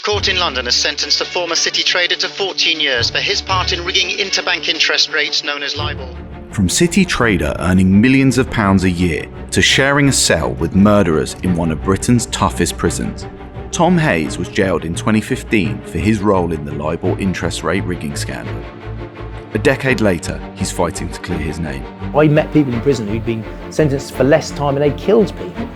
A court in London has sentenced a former city trader to 14 years for his part in rigging interbank interest rates known as Libor. From city trader earning millions of pounds a year to sharing a cell with murderers in one of Britain's toughest prisons, Tom Hayes was jailed in 2015 for his role in the Libor interest rate rigging scandal. A decade later, he's fighting to clear his name. I met people in prison who'd been sentenced for less time and they killed people.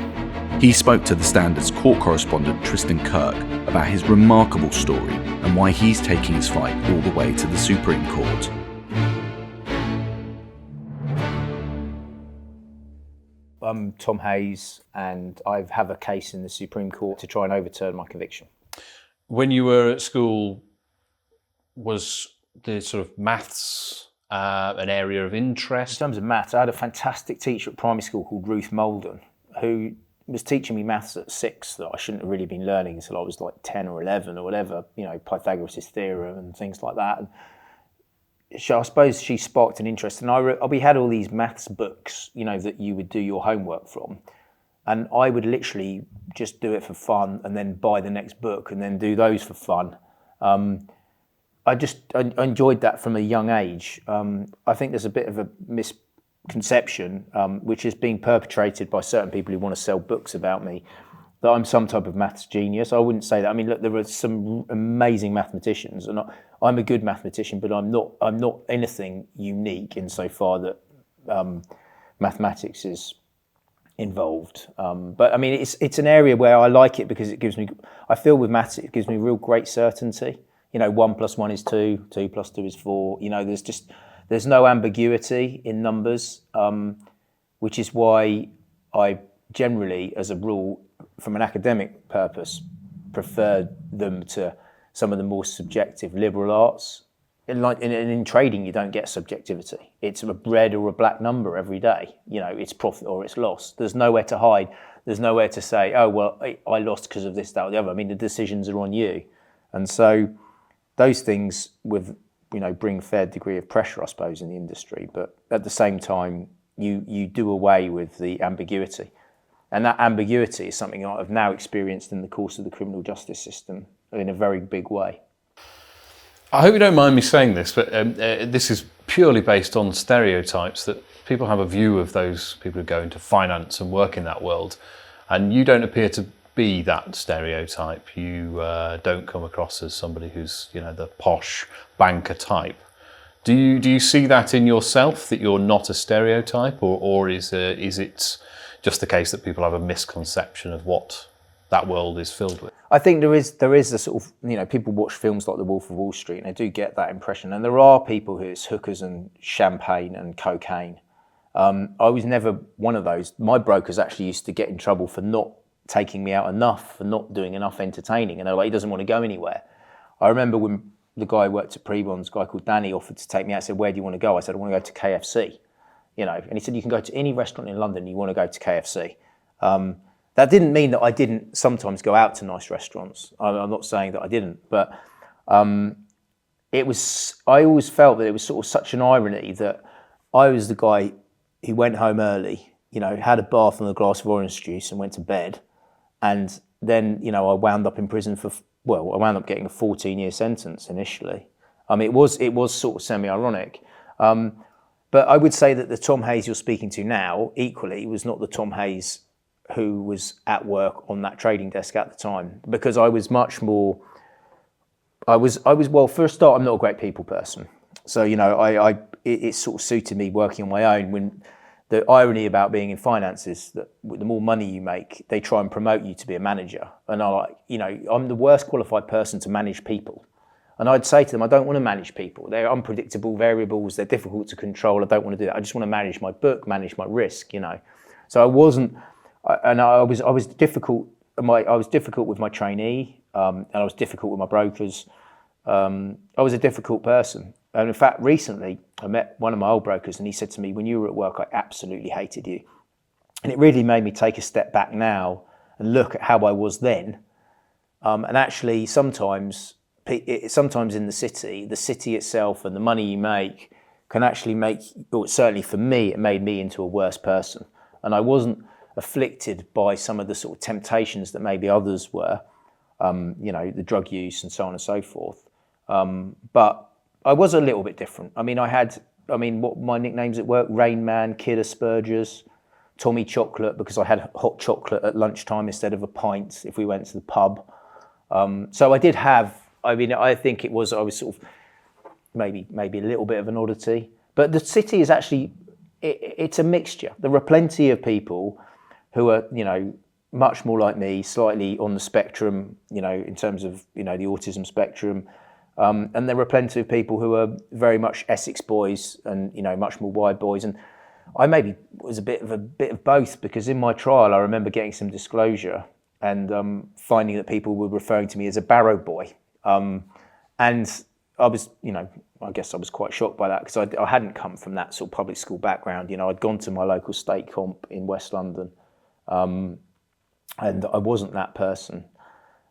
He spoke to The Standard's court correspondent Tristan Kirk about his remarkable story and why he's taking his fight all the way to the Supreme Court. I'm Tom Hayes and I have a case in the Supreme Court to try and overturn my conviction. When you were at school, was the sort of maths an area of interest? In terms of maths, I had a fantastic teacher at primary school called Ruth Molden, who was teaching me maths at 6 that I shouldn't have really been learning until I was like 10 or 11 or whatever, you know, Pythagoras' theorem and things like that. And I suppose she sparked an interest. And we had all these maths books, you know, that you would do your homework from. And I would literally just do it for fun and then buy the next book and then do those for fun. I enjoyed that from a young age. I think there's a bit of a misconception, which is being perpetrated by certain people who want to sell books about me, that I'm some type of maths genius. I wouldn't say that. I mean, look, there are some amazing mathematicians, and I'm a good mathematician, but I'm not anything unique insofar that mathematics is involved. But I mean, it's an area where I like it because it gives me. I feel with maths, it gives me real great certainty. You know, 1 + 1 is 2, 2 + 2 is 4. You know, there's no ambiguity in numbers, which is why I generally, as a rule, from an academic purpose, prefer them to some of the more subjective liberal arts. In trading, you don't get subjectivity. It's a red or a black number every day. You know, it's profit or it's loss. There's nowhere to hide. There's nowhere to say, oh, well, I lost because of this, that, or the other. I mean, the decisions are on you. And so those things bring a fair degree of pressure, I suppose, in the industry. But at the same time, you do away with the ambiguity. And that ambiguity is something I've now experienced in the course of the criminal justice system in a very big way. I hope you don't mind me saying this, but this is purely based on stereotypes, that people have a view of those people who go into finance and work in that world, and you don't appear to be that stereotype. You don't come across as somebody who's, you know, the posh banker type. Do you see that in yourself, that you're not a stereotype, or is it just the case that people have a misconception of what that world is filled with? I think there is a sort of, you know, people watch films like The Wolf of Wall Street and they do get that impression. And there are people who it's hookers and champagne and cocaine. I was never one of those. My brokers actually used to get in trouble for not taking me out enough, for not doing enough entertaining. And they're like, he doesn't want to go anywhere. I remember when the guy who worked at Prebon's, a guy called Danny, offered to take me out. I said, where do you want to go? I said, I want to go to KFC. You know, and he said, you can go to any restaurant in London, you want to go to KFC. That didn't mean that I didn't sometimes go out to nice restaurants. I'm not saying that I didn't, but I always felt that it was sort of such an irony that I was the guy who went home early, you know, had a bath and a glass of orange juice and went to bed. And then, you know, I wound up in prison I wound up getting a 14-year sentence initially. It was sort of semi-ironic. But I would say that the Tom Hayes you're speaking to now, equally, was not the Tom Hayes who was at work on that trading desk at the time, because I was much more. Well, for a start, I'm not a great people person, so you know, it sort of suited me working on my own. When the irony about being in finance is that the more money you make, they try and promote you to be a manager, and I'm the worst qualified person to manage people. And I'd say to them, I don't want to manage people. They're unpredictable variables. They're difficult to control. I don't want to do that. I just want to manage my book, manage my risk, you know. So I wasn't, and I was difficult. I was difficult with my trainee, and I was difficult with my brokers. I was a difficult person. And in fact, recently I met one of my old brokers, and he said to me, when you were at work, I absolutely hated you. And it really made me take a step back now and look at how I was then. And actually, sometimes in the city itself and the money you make can actually make, or certainly for me, it made me into a worse person. And I wasn't afflicted by some of the sort of temptations that maybe others were. the drug use and so on and so forth. But I was a little bit different. What my nicknames at work: Rain Man, Kid Asperger's, Tommy Chocolate, because I had hot chocolate at lunchtime instead of a pint if we went to the pub. So I did have, I think I was sort of maybe a little bit of an oddity. But the city is actually, it's a mixture. There are plenty of people who are, much more like me, slightly on the spectrum, in terms of, the autism spectrum. And there are plenty of people who are very much Essex boys and, much more wide boys. And I maybe was a bit of both, because in my trial, I remember getting some disclosure and finding that people were referring to me as a Barrow boy. And I was, I guess I was quite shocked by that, because I hadn't come from that sort of public school background. I'd gone to my local state comp in West London, and I wasn't that person.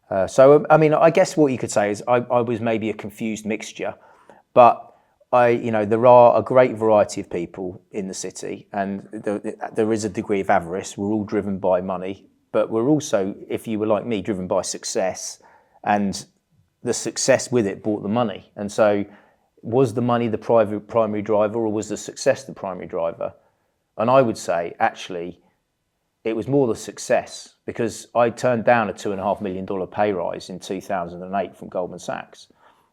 I guess what you could say is I was maybe a confused mixture, but there are a great variety of people in the city, and there is a degree of avarice. We're all driven by money, but we're also, if you were like me, driven by success, and the success with it brought the money. And so was the money the primary driver, or was the success the primary driver? And I would say, actually, it was more the success, because I turned down a $2.5 million pay rise in 2008 from Goldman Sachs.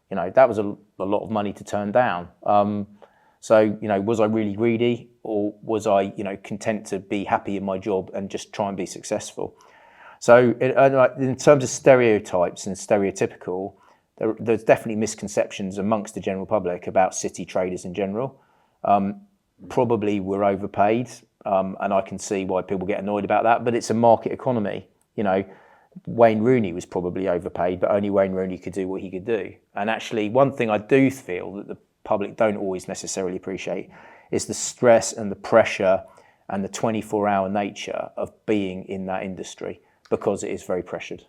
That was a lot of money to turn down. Was I really greedy, or was I, content to be happy in my job and just try and be successful? So in terms of stereotypes and stereotypical, there's definitely misconceptions amongst the general public about city traders in general. Probably we're overpaid, and I can see why people get annoyed about that, but it's a market economy. Wayne Rooney was probably overpaid, but only Wayne Rooney could do what he could do. And actually, one thing I do feel that the public don't always necessarily appreciate is the stress and the pressure and the 24-hour nature of being in that industry, because it is very pressured.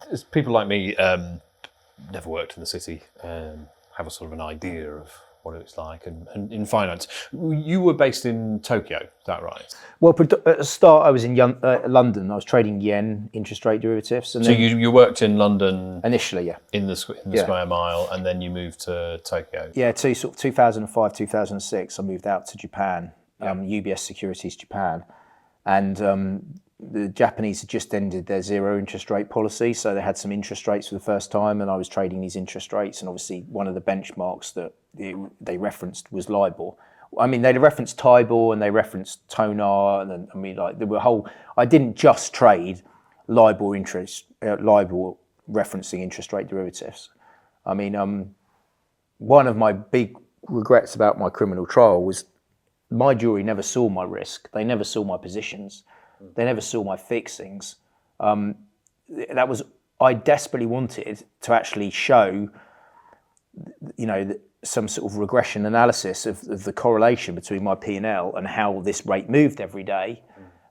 As people like me, never worked in the city, have a sort of an idea of what it's like, and in finance. You were based in Tokyo, is that right? Well, at the start, I was in London. I was trading yen interest rate derivatives. And so you worked in London initially, yeah, in the square mile, and then you moved to Tokyo. Yeah, to sort of 2005, 2006. I moved out to Japan, UBS Securities Japan, and the Japanese had just ended their zero interest rate policy, so they had some interest rates for the first time, and I was trading these interest rates, and obviously one of the benchmarks that they referenced was Libor. They referenced Tibor and they referenced Tonar, and then, there were I didn't just trade Libor referencing interest rate derivatives. One of my big regrets about my criminal trial was my jury never saw my risk. They never saw my positions. They never saw my fixings. I desperately wanted to actually show, some sort of regression analysis of the correlation between my P&L and how this rate moved every day,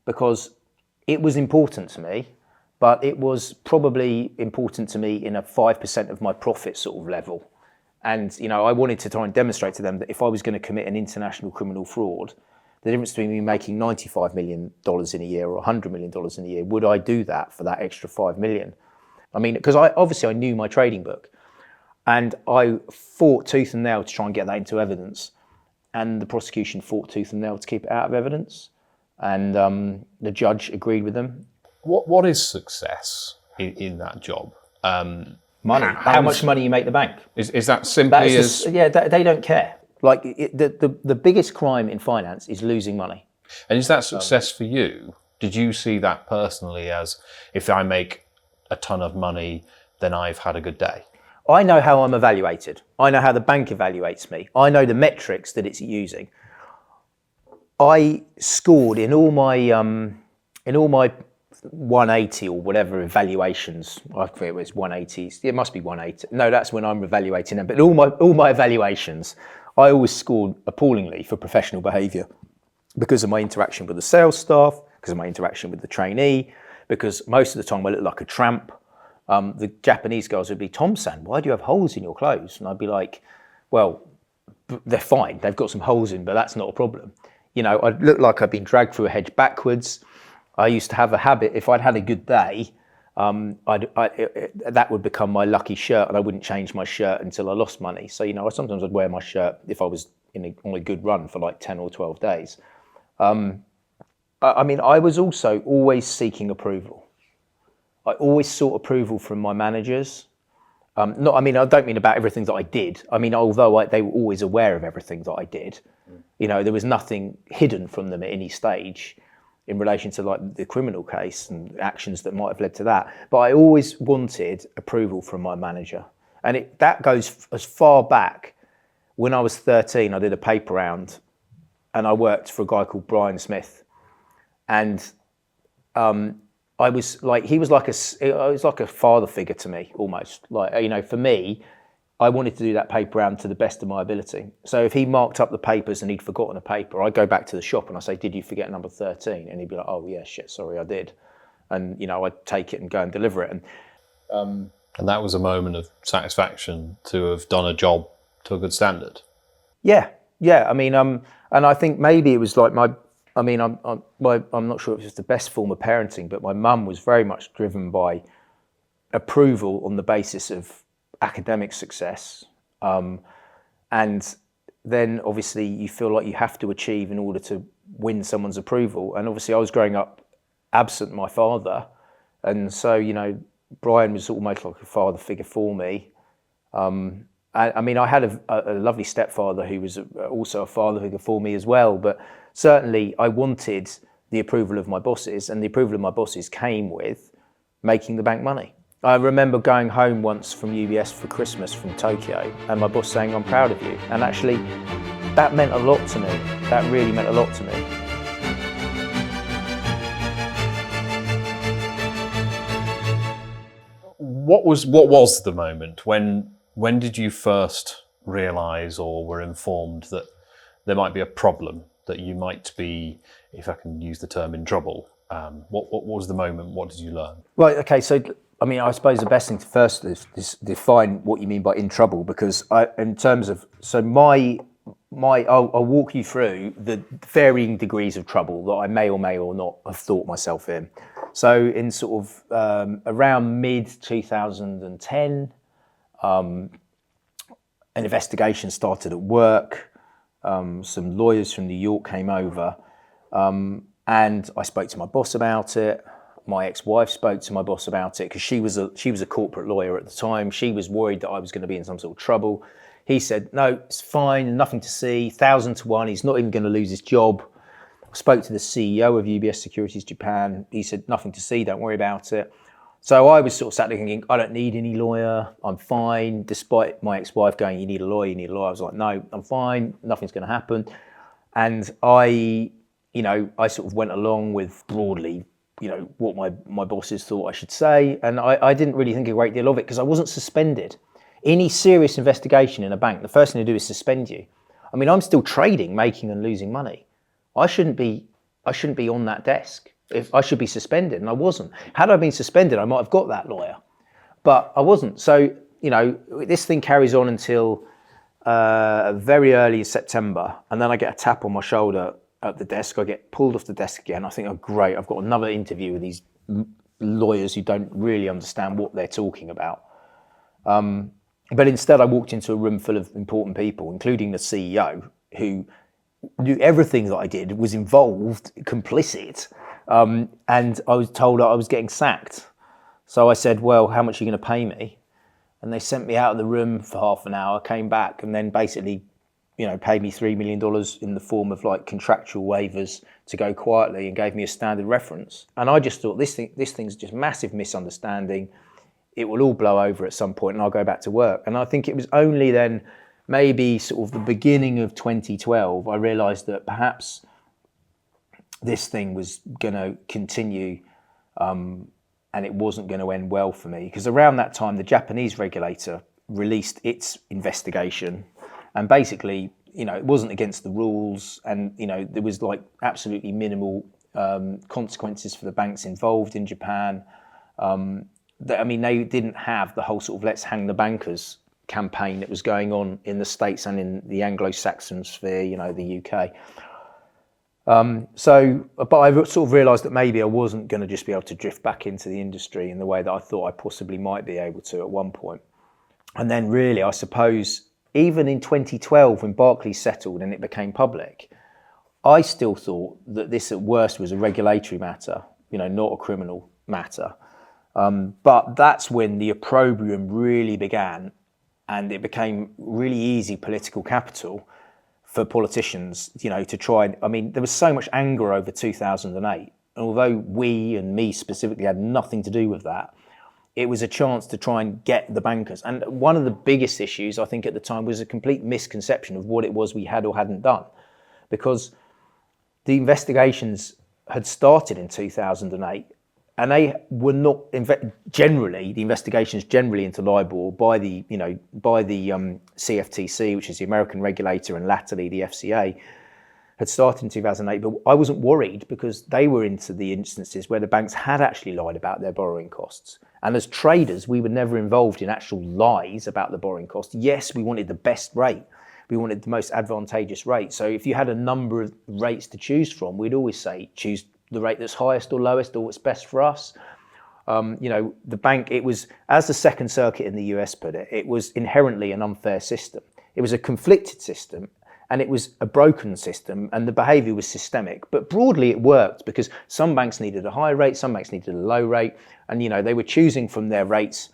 because it was important to me, but it was probably important to me in a 5% of my profit sort of level. And, I wanted to try and demonstrate to them that if I was going to commit an international criminal fraud, the difference between me making $95 million in a year or $100 million in a year, would I do that for that extra $5 million? Because I knew my trading book, and I fought tooth and nail to try and get that into evidence, and the prosecution fought tooth and nail to keep it out of evidence, and the judge agreed with them. What is success in that job? Money. How much money you make the bank. Is that simply as... They don't care. The biggest crime in finance is losing money. And is that success for you? Did you see that personally as, if I make a ton of money, then I've had a good day? I know how I'm evaluated. I know how the bank evaluates me. I know the metrics that it's using. I scored in all my 180 or whatever evaluations. I think it was 180s. It must be 180. No, that's when I'm evaluating them. But all my evaluations, I always scored appallingly for professional behaviour, because of my interaction with the sales staff, because of my interaction with the trainee, because most of the time I looked like a tramp. The Japanese girls would be, "Tom-san, why do you have holes in your clothes?" And I'd be like, well, they're fine. They've got some holes in, but that's not a problem. I'd look like I'd been dragged through a hedge backwards. I used to have a habit, if I'd had a good day, that would become my lucky shirt, and I wouldn't change my shirt until I lost money. So, sometimes I'd wear my shirt if I was on a good run for like 10 or 12 days. I was also always seeking approval. I always sought approval from my managers. I don't mean about everything that I did. Although they were always aware of everything that I did, there was nothing hidden from them at any stage in relation to like the criminal case and actions that might have led to that. But I always wanted approval from my manager. And that goes as far back. When I was 13, I did a paper round and I worked for a guy called Brian Smith. And I was like, he was like a father figure to me, almost. Like, for me, I wanted to do that paper round to the best of my ability. So if he marked up the papers and he'd forgotten a paper, I'd go back to the shop and I'd say, "Did you forget number 13?" And he'd be like, "Oh yeah, shit, sorry, I did." And I'd take it and go and deliver it. And that was a moment of satisfaction to have done a job to a good standard. Yeah. And I think maybe it was like I'm not sure if it was the best form of parenting, but my mum was very much driven by approval on the basis of academic success. And then obviously you feel like you have to achieve in order to win someone's approval. And obviously I was growing up absent my father. And so, Brian was almost like a father figure for me. I had a lovely stepfather who was also a father figure for me as well. But certainly I wanted the approval of my bosses, and the approval of my bosses came with making the bank money. I remember going home once from UBS for Christmas from Tokyo, and my boss saying, "I'm proud of you." And actually, that meant a lot to me. That really meant a lot to me. What was the moment when did you first realise or were informed that there might be a problem, that you might be, if I can use the term, in trouble? What was the moment? What did you learn? Right. Okay. So, I suppose the best thing to first is define what you mean by in trouble, because I'll walk you through the varying degrees of trouble that I may or not have thought myself in. So in sort of around mid 2010, an investigation started at work. Some lawyers from New York came over, and I spoke to my boss about it. My ex-wife spoke to my boss about it because she was a corporate lawyer at the time. She was worried that I was going to be in some sort of trouble. He said, "No, it's fine, nothing to see, 1,000 to 1. He's not even going to lose his job." I spoke to the CEO of UBS Securities Japan. He said, "Nothing to see, don't worry about it." So I was sort of sat there thinking, I don't need any lawyer, I'm fine. Despite my ex-wife going, "You need a lawyer, you need a lawyer." I was like, "No, I'm fine, nothing's going to happen." And I sort of went along with broadly, what my bosses thought I should say. And I didn't really think a great deal of it because I wasn't suspended. Any serious investigation in a bank, the first thing to do is suspend you. I'm still trading, making and losing money. I shouldn't be on that desk. If I should be suspended, and I wasn't. Had I been suspended, I might have got that lawyer, but I wasn't. So, this thing carries on until very early September, and then I get a tap on my shoulder at the desk. I get pulled off the desk again. I think, "Oh, great, I've got another interview with these lawyers who don't really understand what they're talking about." But instead, I walked into a room full of important people, including the CEO, who knew everything that I did, was involved, complicit, and I was told I was getting sacked. So I said, "Well, how much are you going to pay me?" And they sent me out of the room for half an hour, came back, and then basically, paid me $3 million in the form of like contractual waivers to go quietly, and gave me a standard reference. And I just thought, this thing's just massive misunderstanding. It will all blow over at some point and I'll go back to work. And I think it was only then, maybe sort of the beginning of 2012, I realised that perhaps this thing was going to continue and it wasn't going to end well for me. Because around that time, the Japanese regulator released its investigation, and basically, it wasn't against the rules, and, there was like absolutely minimal consequences for the banks involved in Japan. They didn't have the whole sort of "let's hang the bankers" campaign that was going on in the States and in the Anglo-Saxon sphere, the UK. But I sort of realised that maybe I wasn't going to just be able to drift back into the industry in the way that I thought I possibly might be able to at one point. And then really, I suppose, even in 2012, when Barclays settled and it became public, I still thought that this at worst was a regulatory matter, not a criminal matter. But that's when the opprobrium really began, and it became really easy political capital for politicians, to try and, there was so much anger over 2008. And although we and me specifically had nothing to do with that, it was a chance to try and get the bankers. And one of the biggest issues, I think, at the time was a complete misconception of what it was we had or hadn't done. Because the investigations had started in 2008, and they were not generally, the investigations generally into Libor by the CFTC, which is the American regulator, and latterly the FCA, had started in 2008. But I wasn't worried because they were into the instances where the banks had actually lied about their borrowing costs. And as traders, we were never involved in actual lies about the borrowing cost. Yes, we wanted the best rate. We wanted the most advantageous rate. So if you had a number of rates to choose from, we'd always say, choose the rate that's highest or lowest or what's best for us. The bank, it was, as the Second Circuit in the US put it, it was inherently an unfair system. It was a conflicted system, and it was a broken system, and the behaviour was systemic. But broadly it worked because some banks needed a high rate, some banks needed a low rate, and they were choosing from their rates.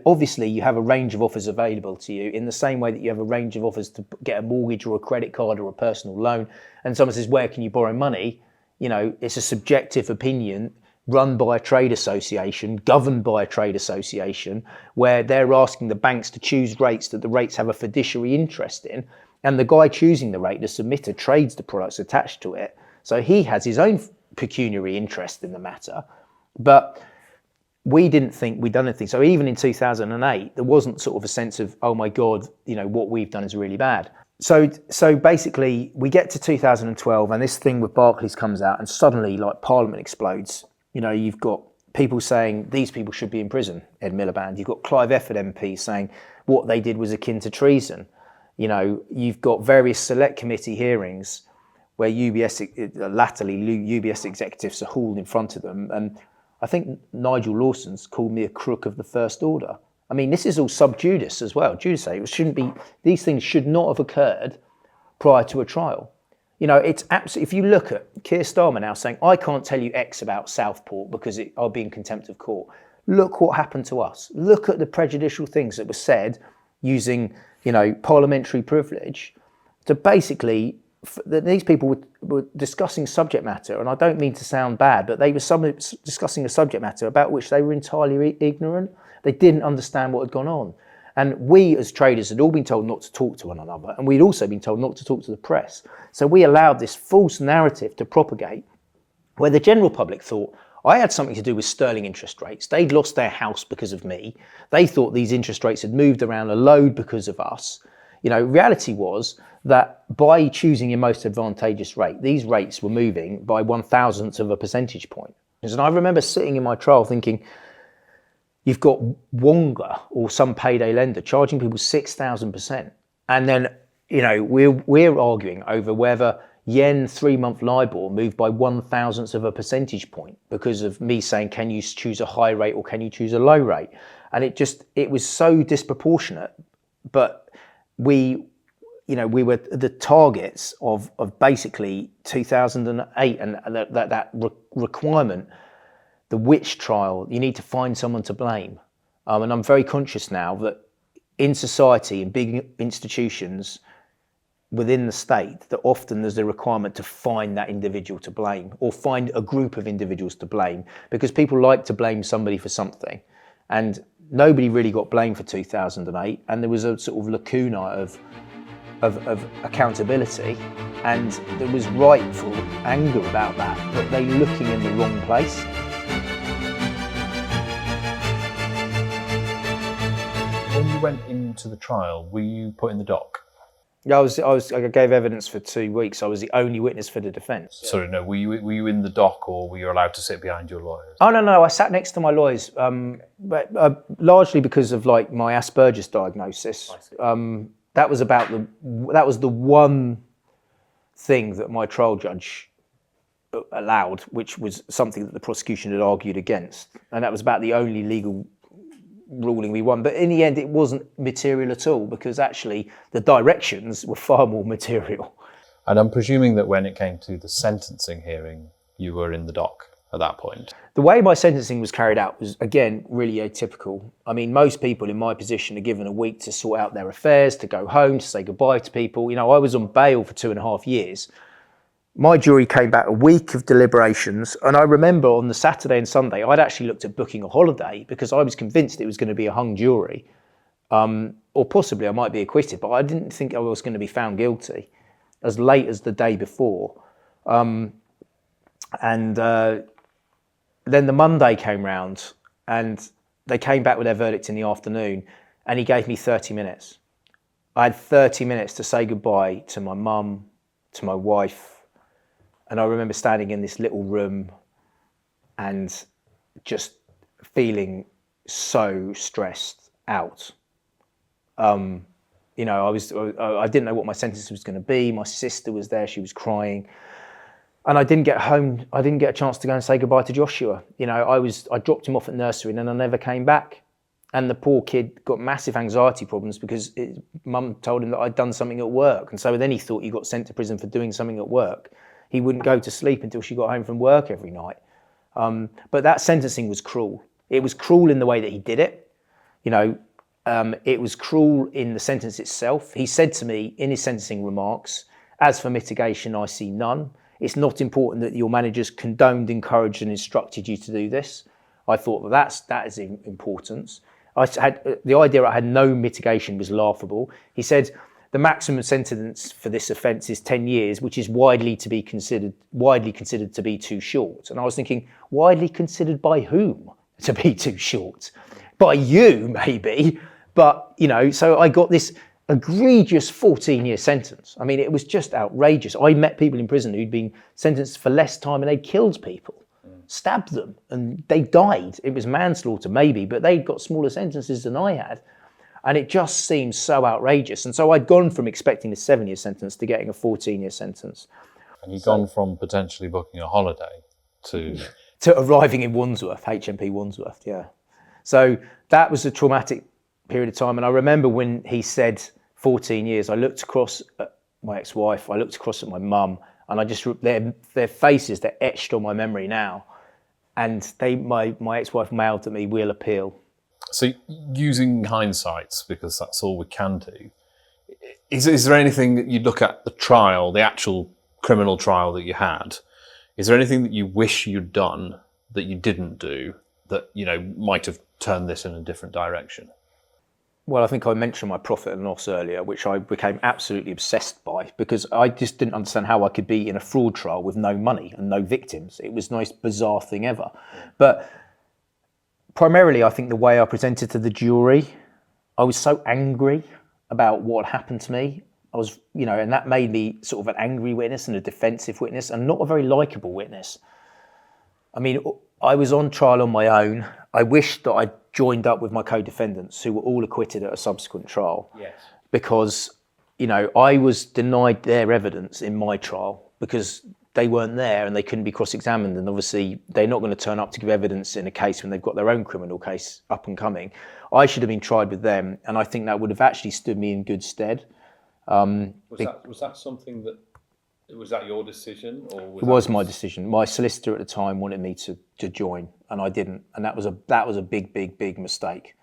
Obviously you have a range of offers available to you in the same way that you have a range of offers to get a mortgage or a credit card or a personal loan. And someone says, where can you borrow money? It's a subjective opinion run by a trade association, governed by a trade association, where they're asking the banks to choose rates that the rates have a fiduciary interest in. And the guy choosing the rate, the submitter, trades the products attached to it. So he has his own pecuniary interest in the matter. But we didn't think we'd done anything. So even in 2008, there wasn't sort of a sense of, oh my God, what we've done is really bad. So basically, we get to 2012, and this thing with Barclays comes out, and suddenly, like, Parliament explodes. You've got people saying these people should be in prison, Ed Miliband. You've got Clive Efford MP saying what they did was akin to treason. You've got various select committee hearings where latterly UBS executives are hauled in front of them. And I think Nigel Lawson's called me a crook of the first order. This is all sub judice as well. Judice, these things should not have occurred prior to a trial. It's absolutely, if you look at Keir Starmer now saying, I can't tell you X about Southport because I'll be in contempt of court. Look what happened to us. Look at the prejudicial things that were said using, parliamentary privilege to basically, these people were discussing subject matter, and I don't mean to sound bad, but they were discussing a subject matter about which they were entirely ignorant. They didn't understand what had gone on. And we as traders had all been told not to talk to one another, and we'd also been told not to talk to the press. So we allowed this false narrative to propagate where the general public thought, I had something to do with sterling interest rates. They'd lost their house because of me. They thought these interest rates had moved around a load because of us. Reality was that by choosing your most advantageous rate, these rates were moving by 1/1000th of a percentage point. And I remember sitting in my trial thinking, you've got Wonga or some payday lender charging people 6,000%. And then, we're arguing over whether yen 3-month Libor moved by 1/1000th of a percentage point because of me saying, can you choose a high rate or can you choose a low rate? And it was so disproportionate. But we were the targets of basically 2008 and that requirement. The witch trial, you need to find someone to blame. And I'm very conscious now that in society, in big institutions within the state, that often there's a requirement to find that individual to blame or find a group of individuals to blame, because people like to blame somebody for something. And nobody really got blamed for 2008. And there was a sort of lacuna of accountability, and there was rightful anger about that, but they looking in the wrong place. When you went into the trial, were you put in the dock? Yeah, I gave evidence for 2 weeks. I was the only witness for the defence. Sorry, no. Were you in the dock, or were you allowed to sit behind your lawyers? Oh no, I sat next to my lawyers, but largely because of my Asperger's diagnosis. That was the one thing that my trial judge allowed, which was something that the prosecution had argued against. And that was about the only legal ruling we won. But in the end, it wasn't material at all, because actually the directions were far more material. And I'm presuming that when it came to the sentencing hearing, you were in the dock at that point. The way my sentencing was carried out was, again, really atypical. I mean, most people in my position are given a week to sort out their affairs, to go home, to say goodbye to people. You know, I was on bail for 2.5 years. My jury came back a week of deliberations, and I remember on the Saturday and Sunday, I'd actually looked at booking a holiday because I was convinced it was going to be a hung jury, or possibly I might be acquitted, but I didn't think I was going to be found guilty as late as the day before. Then the Monday came round, and they came back with their verdict in the afternoon, and he gave me 30 minutes. I had 30 minutes to say goodbye to my mum, to my wife. And I remember standing in this little room and just feeling so stressed out. You know, I didn't know what my sentence was going to be. My sister was there, she was crying. And I didn't get home, I didn't get a chance to go and say goodbye to Joshua. You know, I dropped him off at nursery and then I never came back. And the poor kid got massive anxiety problems because his mum told him that I'd done something at work. And so then he thought he got sent to prison for doing something at work. He wouldn't go to sleep until she got home from work every night. But that sentencing was cruel. It was cruel in the way that he did it. You know, it was cruel in the sentence itself. He said to me in his sentencing remarks, "As for mitigation, I see none. It's not important that your managers condoned, encouraged and instructed you to do this." I thought, well, that is importance. The idea I had no mitigation was laughable. He said, "The maximum sentence for this offence is 10 years, which is widely considered to be too short." And I was thinking, widely considered by whom to be too short? By you, maybe. But, you know, so I got this egregious 14-year sentence. I mean, it was just outrageous. I met people in prison who'd been sentenced for less time and they killed people, stabbed them, and they died. It was manslaughter, maybe, but they got smaller sentences than I had. And it just seemed so outrageous. And so I'd gone from expecting a 7-year sentence to getting a 14-year sentence. And you'd gone from potentially booking a holiday to arriving in Wandsworth, HMP Wandsworth, yeah. So that was a traumatic period of time. And I remember when he said 14 years, I looked across at my ex-wife, I looked across at my mum, and I just, their faces, they're etched on my memory now. And my ex-wife mailed to me, "We'll appeal." So using hindsight, because that's all we can do, is there anything that you look at the trial, the actual criminal trial that you had, is there anything that you wish you'd done that you didn't do that, you know, might have turned this in a different direction? Well, I think I mentioned my profit and loss earlier, which I became absolutely obsessed by because I just didn't understand how I could be in a fraud trial with no money and no victims. It was the most bizarre thing ever. But primarily, I think the way I presented to the jury, I was so angry about what happened to me. I was, you know, and that made me sort of an angry witness and a defensive witness and not a very likeable witness. I mean, I was on trial on my own. I wished that I'd joined up with my co-defendants who were all acquitted at a subsequent trial. Yes. Because, you know, I was denied their evidence in my trial because they weren't there and they couldn't be cross-examined, and obviously they're not going to turn up to give evidence in a case when they've got their own criminal case up and coming. I should have been tried with them, and I think that would have actually stood me in good stead. Was that something that, was that your decision? Or it was my decision. My solicitor at the time wanted me to join, and I didn't, and that was a big mistake.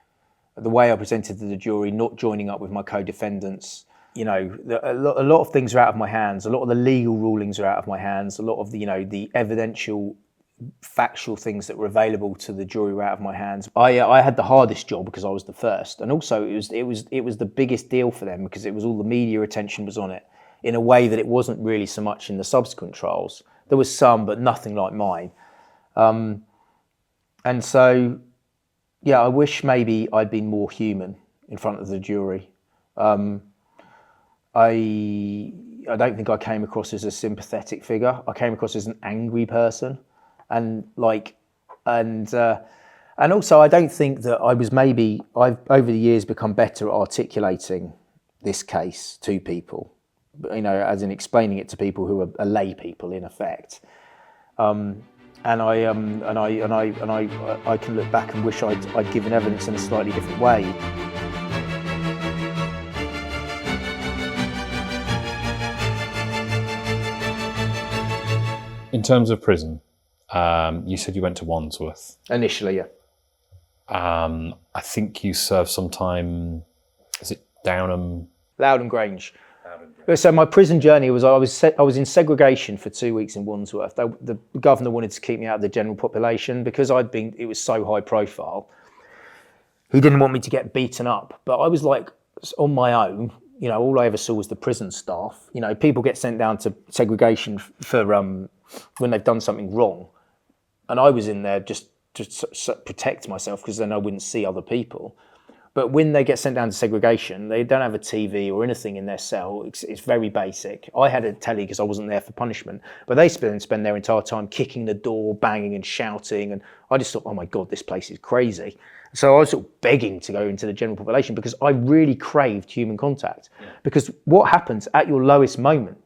The way I presented to the jury, not joining up with my co-defendants, you know, a lot of things are out of my hands. A lot of the legal rulings are out of my hands. A lot of the, you know, the evidential, factual things that were available to the jury were out of my hands. I had the hardest job because I was the first, and also it was the biggest deal for them because it was all the media attention was on it in a way that it wasn't really so much in the subsequent trials. There was some, but nothing like mine. And so, yeah, I wish maybe I'd been more human in front of the jury. I don't think I came across as a sympathetic figure. I came across as an angry person, and also I don't think that I've over the years become better at articulating this case to people, you know, as in explaining it to people who are lay people in effect. And I can look back and wish I'd given evidence in a slightly different way. In terms of prison, you said you went to Wandsworth. Initially, yeah. I think you served some time, is it Downham? Loudon Grange. So my prison journey was I was in segregation for 2 weeks in Wandsworth. The governor wanted to keep me out of the general population because it was so high profile. He didn't want me to get beaten up, but I was like on my own. You know, all I ever saw was the prison staff. You know, people get sent down to segregation for when they've done something wrong, and I was in there just to protect myself because then I wouldn't see other people. But when they get sent down to segregation, they don't have a TV or anything in their cell. It's very basic. I had a telly because I wasn't there for punishment, but they spend their entire time kicking the door, banging and shouting. And I just thought, oh my God, this place is crazy. So I was sort of begging to go into the general population because I really craved human contact. Yeah. Because what happens at your lowest moment,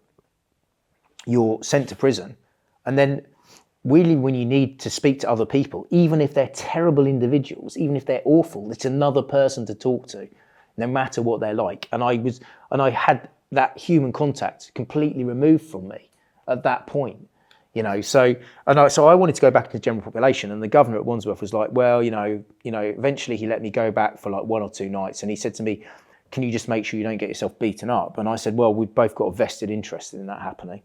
you're sent to prison, and then really when you need to speak to other people, even if they're terrible individuals, even if they're awful, it's another person to talk to, no matter what they're like. And I had that human contact completely removed from me at that point, you know. So I wanted to go back to the general population, and the governor at Wandsworth was like, well, you know, eventually he let me go back for like 1 or 2 nights, and he said to me, can you just make sure you don't get yourself beaten up? And I said, well, we've both got a vested interest in that happening.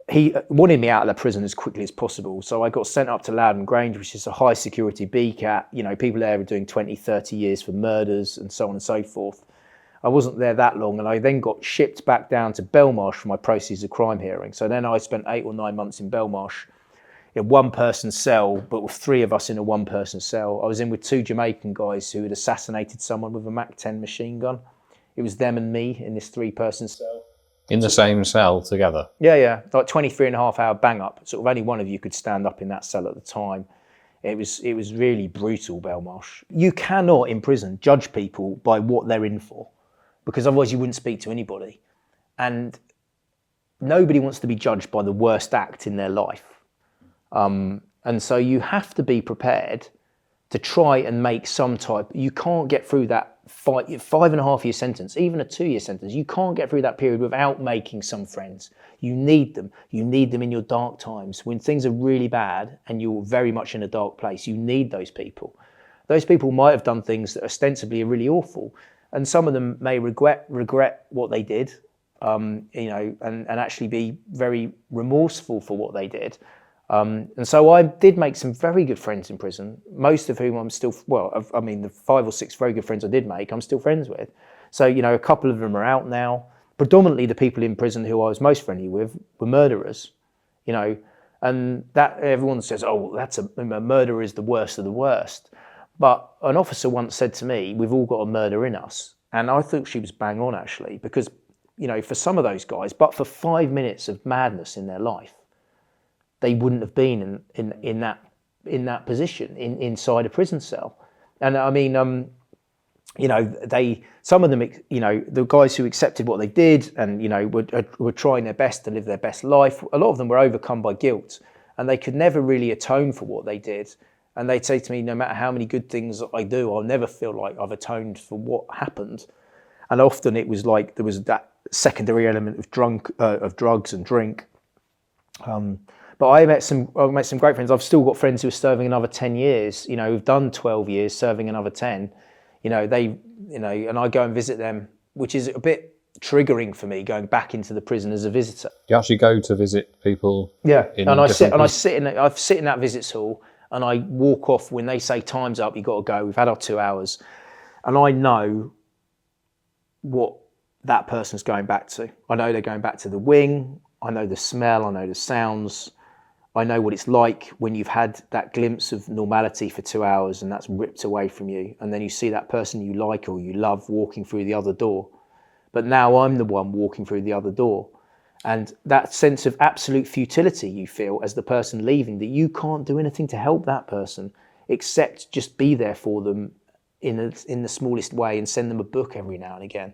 He wanted me out of the prison as quickly as possible. So I got sent up to Loudon Grange, which is a high security BCAT. You know, people there are doing 20, 30 years for murders and so on and so forth. I wasn't there that long, and I then got shipped back down to Belmarsh for my proceeds of crime hearing. So then I spent 8 or 9 months in Belmarsh in a one-person cell, but with 3 of us in a one-person cell. I was in with 2 Jamaican guys who had assassinated someone with a Mac-10 machine gun. It was them and me in this 3-person cell. In the same cell together? Yeah. Like 23.5-hour bang up. Sort of only one of you could stand up in that cell at the time. It was really brutal, Belmarsh. You cannot, in prison, judge people by what they're in for, because otherwise you wouldn't speak to anybody. And nobody wants to be judged by the worst act in their life. And so you have to be prepared to try and make some type. You can't get through that 5.5-year sentence, even a 2-year sentence. You can't get through that period without making some friends. You need them. You need them in your dark times. When things are really bad and you're very much in a dark place, you need those people. Those people might have done things that ostensibly are really awful, and some of them may regret what they did, and actually be very remorseful for what they did. And so I did make some very good friends in prison, most of whom I'm still, the 5 or 6 very good friends I did make, I'm still friends with. So, a couple of them are out now. Predominantly the people in prison who I was most friendly with were murderers, and that everyone says, oh, a murderer is the worst of the worst. But an officer once said to me, we've all got a murder in us. And I thought she was bang on, actually, because, for some of those guys, but for 5 minutes of madness in their life, they wouldn't have been in that position inside a prison cell. And I mean, some of them, the guys who accepted what they did and were trying their best to live their best life. A lot of them were overcome by guilt, and they could never really atone for what they did. And they'd say to me, no matter how many good things I do, I'll never feel like I've atoned for what happened. And often it was like there was that secondary element of drugs and drink. But I met some great friends. I've still got friends who are serving another 10 years, who've done 12 years, serving another 10. And I go and visit them, which is a bit triggering for me, going back into the prison as a visitor. Do you actually go to visit people? Yeah, I sit in that visits hall, and I walk off when they say time's up, you got to go. We've had our 2 hours, and I know what that person's going back to. I know they're going back to the wing. I know the smell. I know the sounds. I know what it's like when you've had that glimpse of normality for 2 hours and that's ripped away from you. And then you see that person you like or you love walking through the other door. But now I'm the one walking through the other door. And that sense of absolute futility you feel as the person leaving, that you can't do anything to help that person except just be there for them in the smallest way and send them a book every now and again.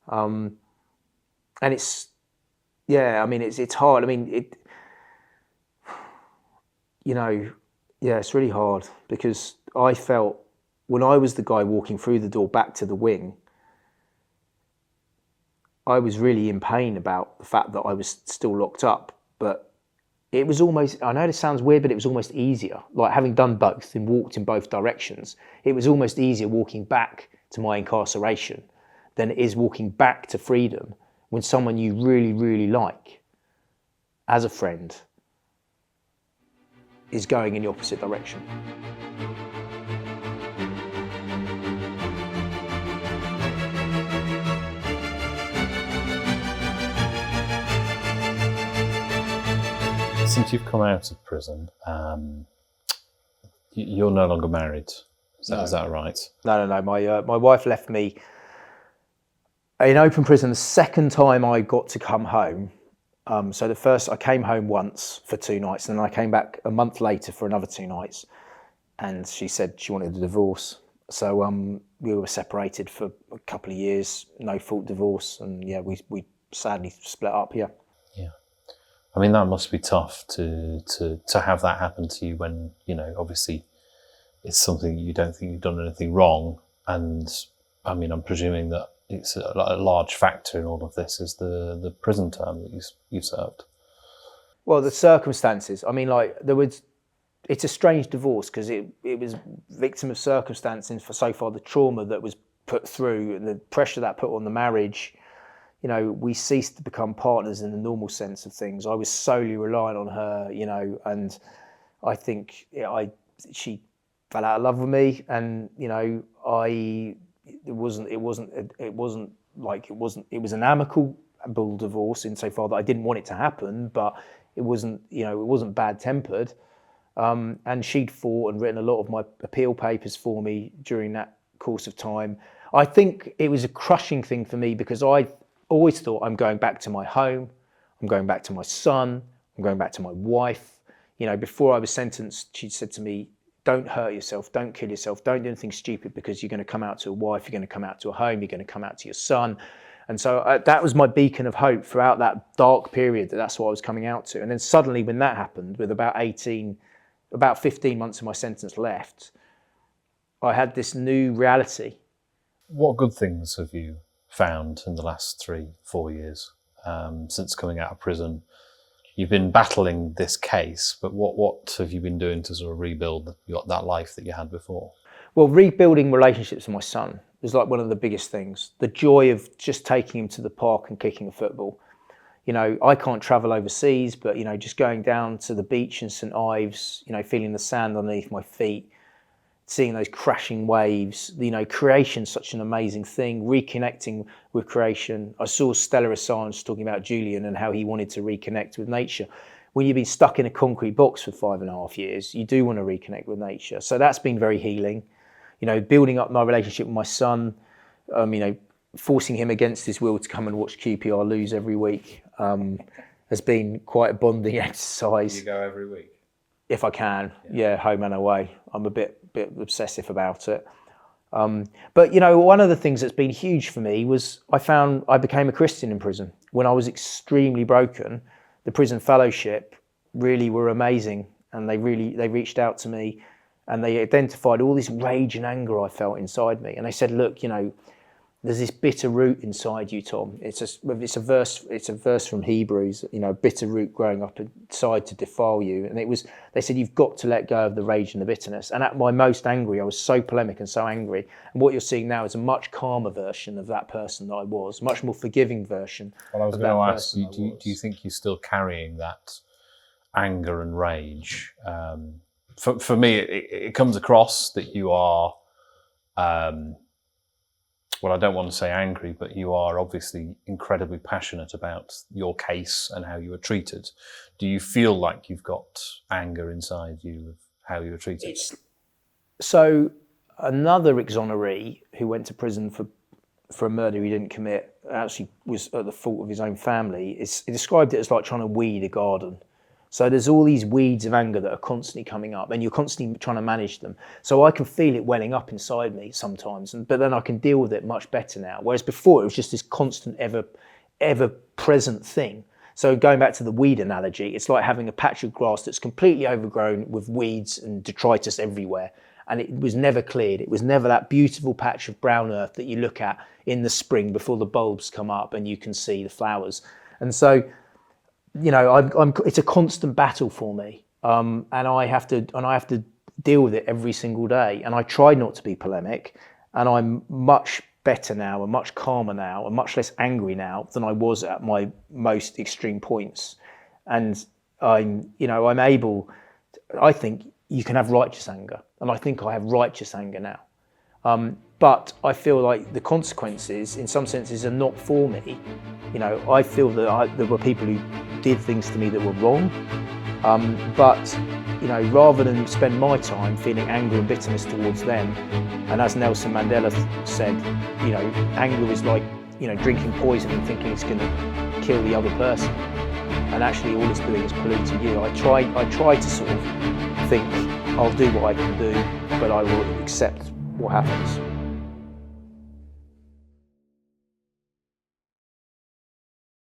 And it's hard. yeah, it's really hard because I felt when I was the guy walking through the door back to the wing, I was really in pain about the fact that I was still locked up. But it was almost, I know this sounds weird, but it was almost easier. Like having done both and walked in both directions, it was almost easier walking back to my incarceration than it is walking back to freedom when someone you really, really like as a friend is going in the opposite direction. Since you've come out of prison, you're no longer married. Is that right? No. My wife left me in open prison the second time I got to come home. So the first, I came home once for 2 nights, and then I came back a month later for another 2 nights. And she said she wanted a divorce. So we were separated for a couple of years, no fault divorce, and yeah, we sadly split up. Yeah. Yeah. I mean, that must be tough to have that happen to you when, obviously it's something you don't think you've done anything wrong. And I mean, I'm presuming that it's a large factor in all of this is the prison term that you served. Well, the circumstances, I mean, it's a strange divorce because it was victim of circumstance in for so far the trauma that was put through and the pressure that put on the marriage. We ceased to become partners in the normal sense of things. I was solely reliant on her, and I think she fell out of love with me, and it was an amicable divorce insofar that I didn't want it to happen, but it wasn't bad tempered. And she'd fought and written a lot of my appeal papers for me during that course of time. I think it was a crushing thing for me because I always thought I'm going back to my home, I'm going back to my son, I'm going back to my wife. Before I was sentenced, she said to me, don't hurt yourself, don't kill yourself, don't do anything stupid because you're going to come out to a wife, you're going to come out to a home, you're going to come out to your son. And so that was my beacon of hope throughout that dark period, that's what I was coming out to. And then suddenly when that happened, with about 15 months of my sentence left, I had this new reality. What good things have you found in the last 3-4 years since coming out of prison? You've been battling this case, but what have you been doing to sort of rebuild that life that you had before? Well, rebuilding relationships with my son was like one of the biggest things. The joy of just taking him to the park and kicking a football. I can't travel overseas, but just going down to the beach in St Ives, feeling the sand underneath my feet, seeing those crashing waves, creation's such an amazing thing, reconnecting with creation. I saw Stella Assange talking about Julian and how he wanted to reconnect with nature. When you've been stuck in a concrete box for 5.5 years, you do want to reconnect with nature. So that's been very healing. Building up my relationship with my son, forcing him against his will to come and watch QPR lose every week has been quite a bonding exercise. You go every week? If I can, yeah, home and away. I'm a bit obsessive about it. But one of the things that's been huge for me was I became a Christian in prison. When I was extremely broken, the prison fellowship really were amazing, and they reached out to me, and they identified all this rage and anger I felt inside me, and they said, look, there's this bitter root inside you, Tom. It's a verse from Hebrews, bitter root growing up inside to defile you. And they said, you've got to let go of the rage and the bitterness. And at my most angry, I was so polemic and so angry. And what you're seeing now is a much calmer version of that person that I was, much more forgiving version. Well, I was going to ask you, do you think you're still carrying that anger and rage? For me, it comes across that you are, well, I don't want to say angry, but you are obviously incredibly passionate about your case and how you were treated. Do you feel like you've got anger inside you of how you were treated? So another exoneree who went to prison for a murder he didn't commit, actually was at the fault of his own family, he described it as like trying to weed a garden. So there's all these weeds of anger that are constantly coming up, and you're constantly trying to manage them. So I can feel it welling up inside me sometimes, but then I can deal with it much better now. Whereas before it was just this constant, ever present thing. So going back to the weed analogy, it's like having a patch of grass that's completely overgrown with weeds and detritus everywhere. And it was never cleared. It was never that beautiful patch of brown earth that you look at in the spring before the bulbs come up and you can see the flowers. And so, you know, it's a constant battle for me, and I have to deal with it every single day. And I try not to be polemic, and I'm much better now and much calmer now and much less angry now than I was at my most extreme points. And I'm able. I think you can have righteous anger, and I think I have righteous anger now. But I feel like the consequences, in some senses, are not for me. You know, I feel that there were people who did things to me that were wrong. But, you know, rather than spend my time feeling anger and bitterness towards them, and as Nelson Mandela said, you know, anger is like, you know, drinking poison and thinking it's going to kill the other person. And actually all it's doing is polluting you. I try to sort of think I'll do what I can do, but I will accept what happens.